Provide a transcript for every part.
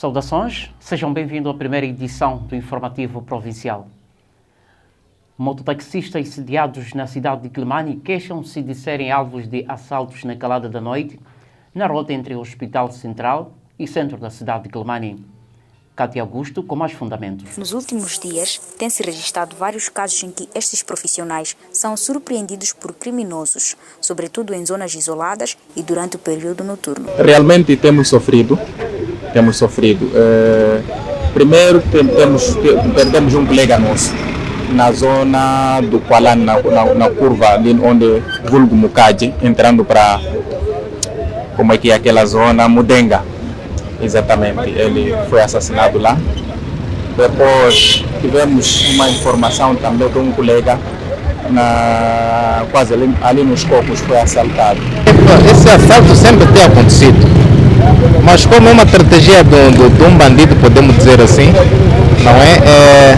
Saudações, sejam bem-vindos à primeira edição do Informativo Provincial. Mototaxistas sediados na cidade de Quelimane queixam-se de serem alvos de assaltos na calada da noite, na rota entre o Hospital Central e centro da cidade de Quelimane. Cátia Augusto com mais fundamentos. Nos últimos dias, tem-se registrado vários casos em que estes profissionais são surpreendidos por criminosos, sobretudo em zonas isoladas e durante o período noturno. Realmente temos sofrido. Primeiro, perdemos um colega nosso na zona do Quelimane, na curva ali onde vulgo Mucaji, entrando para, como é que é aquela zona, Mudenga. Exatamente, ele foi assassinado lá. Depois tivemos uma informação também de um colega quase ali nos Cocos foi assaltado. Esse assalto sempre tem acontecido, mas como é uma estratégia de um bandido, podemos dizer assim, não é?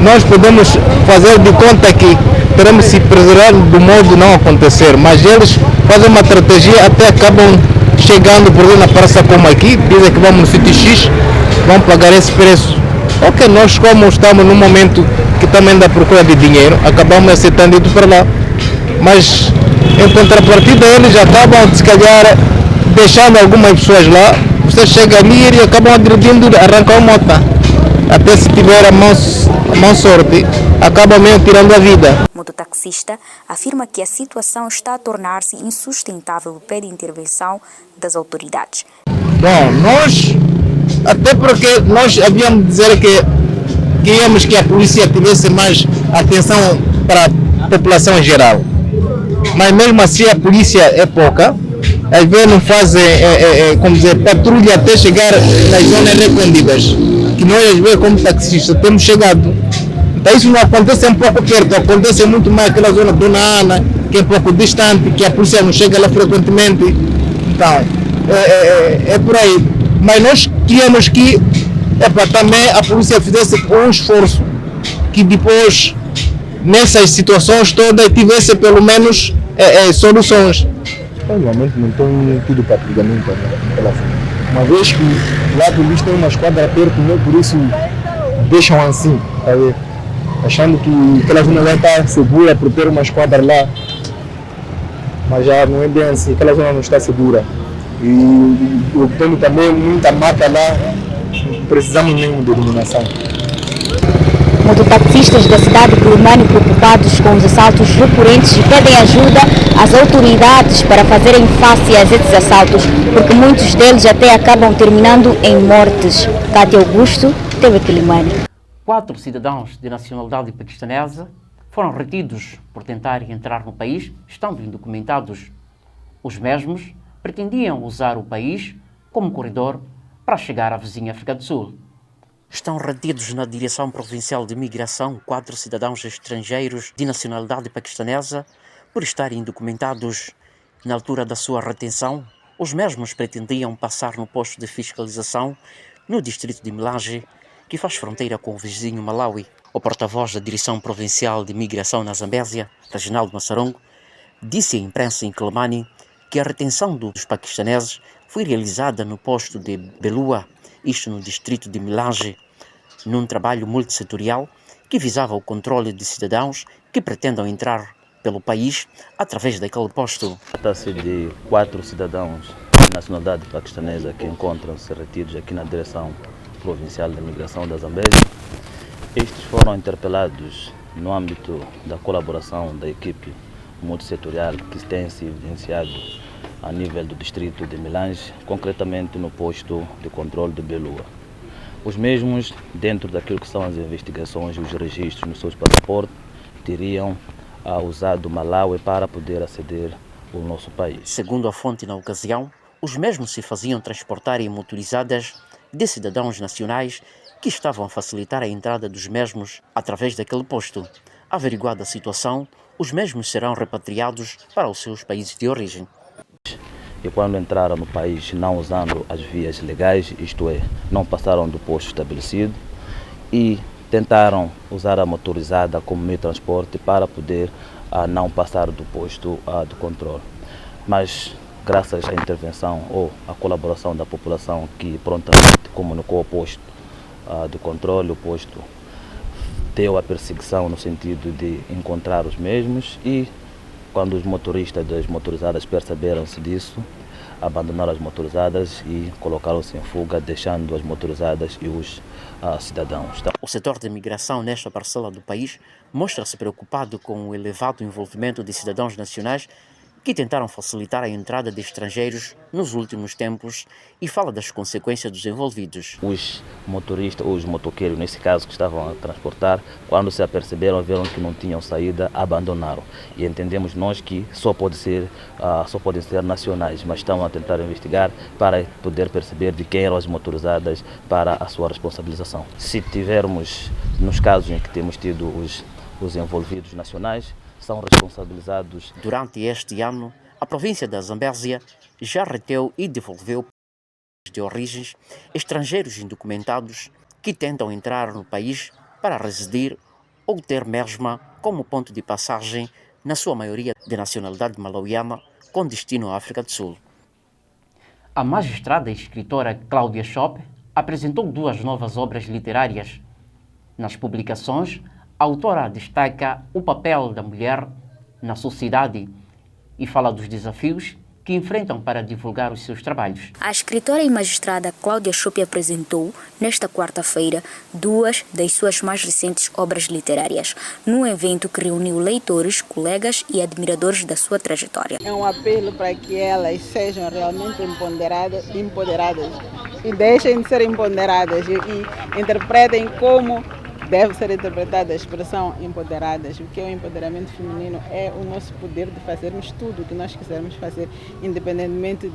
Nós podemos fazer de conta que teremos se preservar do modo não acontecer, mas eles fazem uma estratégia, até acabam chegando por exemplo na praça como aqui, dizem que vamos no sítio X, vão pagar esse preço. Ok, nós como estamos num momento que também dá procura de dinheiro, acabamos aceitando ir para lá. Mas em contrapartida eles acabam se calhar deixando algumas pessoas lá, você chega ali e acabam agredindo, arrancam a moto. Até se tiver a mão sorte, acaba mesmo tirando a vida. O mototaxista afirma que a situação está a tornar-se insustentável e pede intervenção das autoridades. Bom, nós, até porque nós havíamos de dizer que queríamos que a polícia tivesse mais atenção para a população em geral. Mas mesmo assim a polícia é pouca. Às vezes não fazem, como dizer, patrulha até chegar nas zonas repreendidas. Que nós às vezes como taxistas temos chegado. Então isso não acontece um pouco perto, acontece muito mais naquela zona de Dona Ana, que é um pouco distante, que a polícia não chega lá frequentemente. Então, é por aí. Mas nós queríamos que também a polícia fizesse um esforço, que depois, nessas situações todas, tivesse pelo menos soluções. Realmente não tem tudo patrulhamento naquela zona. Uma vez que lá do lixo tem uma esquadra perto, né? Por isso deixam assim, tá vendo? Achando que aquela zona vai estar segura por ter uma esquadra lá. Mas já não é bem assim, aquela zona não está segura. E tendo também muita mata lá, precisamos mesmo de iluminação. Mototaxistas da cidade de Quelimane preocupados com os assaltos recorrentes pedem ajuda às autoridades para fazerem face a esses assaltos, porque muitos deles até acabam terminando em mortes. Cátia Augusto, TV Quelimane. 4 cidadãos de nacionalidade paquistanesa foram retidos por tentar entrar no país, estando indocumentados. Os mesmos pretendiam usar o país como corredor para chegar à vizinha África do Sul. Estão retidos na Direção Provincial de Imigração 4 cidadãos estrangeiros de nacionalidade paquistanesa por estarem indocumentados. Na altura da sua retenção, os mesmos pretendiam passar no posto de fiscalização no distrito de Milange, que faz fronteira com o vizinho Malawi. O porta-voz da Direção Provincial de Imigração na Zambésia, Reginaldo Massarongo, disse à imprensa em Quelimane que a retenção dos paquistaneses foi realizada no posto de Belua, isto no distrito de Milange, num trabalho multissetorial que visava o controle de cidadãos que pretendam entrar pelo país através daquele posto. Trata-se de 4 cidadãos de nacionalidade paquistanesa que encontram-se retidos aqui na Direção Provincial de Imigração da Zambésia. Estes foram interpelados no âmbito da colaboração da equipe multissetorial que tem se evidenciado a nível do distrito de Milange, concretamente no posto de controle de Belua. Os mesmos, dentro daquilo que são as investigações e os registros nos seus passaportes, teriam usado Malawi para poder aceder ao nosso país. Segundo a fonte na ocasião, os mesmos se faziam transportar em motorizadas de cidadãos nacionais que estavam a facilitar a entrada dos mesmos através daquele posto. Averiguada a situação, os mesmos serão repatriados para os seus países de origem. E quando entraram no país não usando as vias legais, isto é, não passaram do posto estabelecido e tentaram usar a motorizada como meio de transporte para poder não passar do posto de controle. Mas graças à intervenção ou à colaboração da população que prontamente comunicou o posto de controle, o posto deu a perseguição no sentido de encontrar os mesmos e quando os motoristas das motorizadas perceberam-se disso, abandonaram as motorizadas e colocaram-se em fuga, deixando as motorizadas e os cidadãos. O setor da imigração nesta parcela do país mostra-se preocupado com o elevado envolvimento de cidadãos nacionais que tentaram facilitar a entrada de estrangeiros nos últimos tempos e fala das consequências dos envolvidos. Os motoristas, os motoqueiros, nesse caso, que estavam a transportar, quando se aperceberam, viram que não tinham saída, abandonaram. E entendemos nós que só podem ser nacionais, mas estamos a tentar investigar para poder perceber de quem eram as motorizadas para a sua responsabilização. Se tivermos, nos casos em que temos tido os envolvidos nacionais, são responsabilizados. Durante este ano, a província da Zambésia já reteu e devolveu de origens estrangeiros indocumentados que tentam entrar no país para residir ou ter mesmo como ponto de passagem, na sua maioria de nacionalidade malauiana, com destino à África do Sul. A magistrada e escritora Cláudia Schopp apresentou 2 novas obras literárias. Nas publicações, a autora destaca o papel da mulher na sociedade e fala dos desafios que enfrentam para divulgar os seus trabalhos. A escritora e magistrada Cláudia Schopp apresentou, nesta quarta-feira, 2 das suas mais recentes obras literárias, num evento que reuniu leitores, colegas e admiradores da sua trajetória. É um apelo para que elas sejam realmente empoderadas e deixem de ser empoderadas e interpretem como deve ser interpretada a expressão empoderadas. O que é o empoderamento feminino? É o nosso poder de fazermos tudo o que nós quisermos fazer, independentemente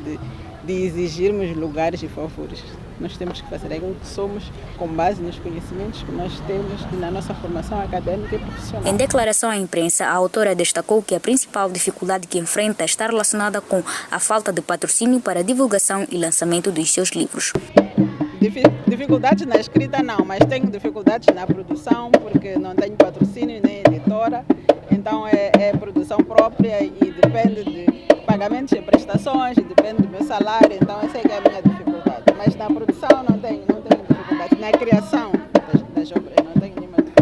de exigirmos lugares e favores. Nós temos que fazer aquilo que somos com base nos conhecimentos que nós temos e na nossa formação acadêmica e profissional. Em declaração à imprensa, a autora destacou que a principal dificuldade que enfrenta está relacionada com a falta de patrocínio para a divulgação e lançamento dos seus livros. Dificuldades na escrita não, mas tenho dificuldades na produção porque não tenho patrocínio nem editora, então é produção própria e depende de pagamentos e prestações, depende do meu salário, então essa é que é a minha dificuldade. Mas na produção não tenho dificuldade, na criação das obras não tenho nenhuma dificuldade.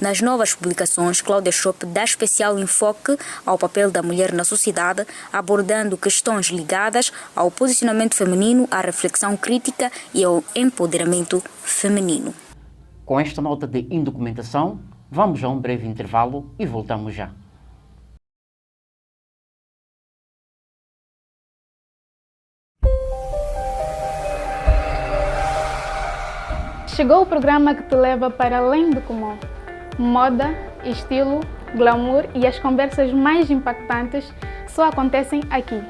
Nas novas publicações, Cláudia Schopp dá especial enfoque ao papel da mulher na sociedade, abordando questões ligadas ao posicionamento feminino, à reflexão crítica e ao empoderamento feminino. Com esta nota de indocumentação, vamos a um breve intervalo e voltamos já. Chegou o programa que te leva para além do comum. Moda, estilo, glamour e as conversas mais impactantes só acontecem aqui,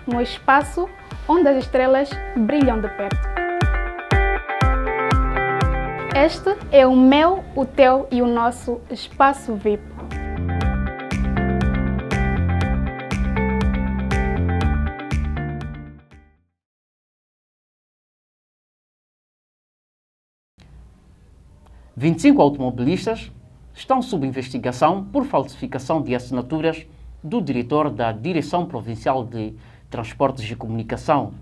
no espaço onde as estrelas brilham de perto. Este é o meu, o teu e o nosso espaço VIP. "25 automobilistas estão sob investigação por falsificação de assinaturas do diretor da Direção Provincial de Transportes e Comunicação.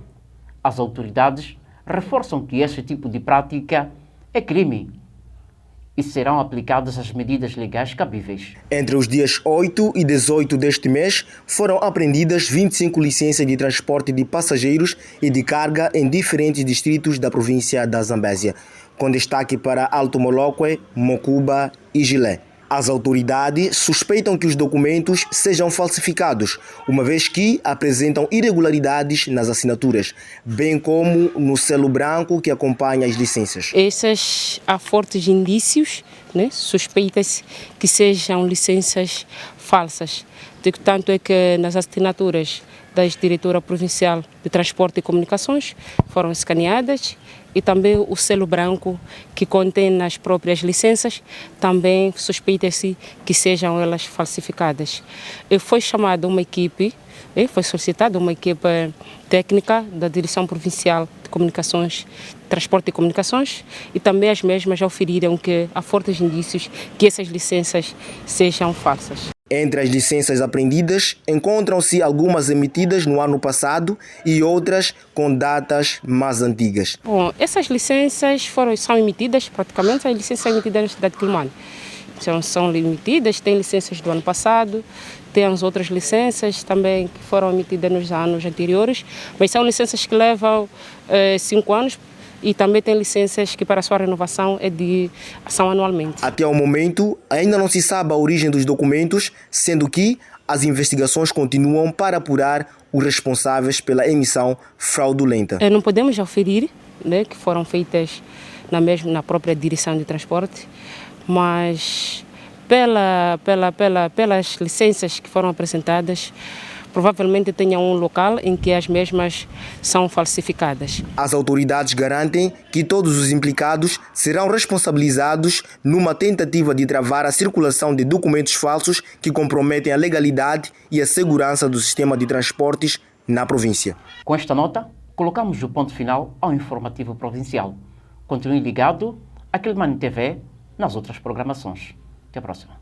As autoridades reforçam que este tipo de prática é crime e serão aplicadas as medidas legais cabíveis. Entre os dias 8 e 18 deste mês, foram apreendidas 25 licenças de transporte de passageiros e de carga em diferentes distritos da província da Zambésia, com destaque para Alto Moloque, Mocuba e Gilé. As autoridades suspeitam que os documentos sejam falsificados, uma vez que apresentam irregularidades nas assinaturas, bem como no selo branco que acompanha as licenças. Há fortes indícios, suspeitas que sejam licenças falsas. Tanto é que nas assinaturas da diretora provincial de Transporte e Comunicações foram escaneadas e também o selo branco que contém nas próprias licenças também suspeita-se que sejam elas falsificadas. Foi chamada uma equipe, foi solicitada uma equipe técnica da Direção Provincial de Comunicações, Transporte e Comunicações e também as mesmas auferiram que há fortes indícios que essas licenças sejam falsas. Entre as licenças apreendidas, encontram-se algumas emitidas no ano passado e outras com datas mais antigas. Bom, essas licenças são emitidas, praticamente as licenças emitidas na cidade de Quelimane. São limitadas, tem licenças do ano passado, tem as outras licenças também que foram emitidas nos anos anteriores, mas são licenças que levam 5 anos e também tem licenças que para a sua renovação são anualmente. Até ao momento, ainda não se sabe a origem dos documentos, sendo que as investigações continuam para apurar os responsáveis pela emissão fraudulenta. Não podemos oferir, né, que foram feitas na própria direção de transporte, mas pelas licenças que foram apresentadas, provavelmente tenha um local em que as mesmas são falsificadas. As autoridades garantem que todos os implicados serão responsabilizados numa tentativa de travar a circulação de documentos falsos que comprometem a legalidade e a segurança do sistema de transportes na província. Com esta nota, colocamos o ponto final ao informativo provincial. Continue ligado à Quelimane TV nas outras programações. Até a próxima.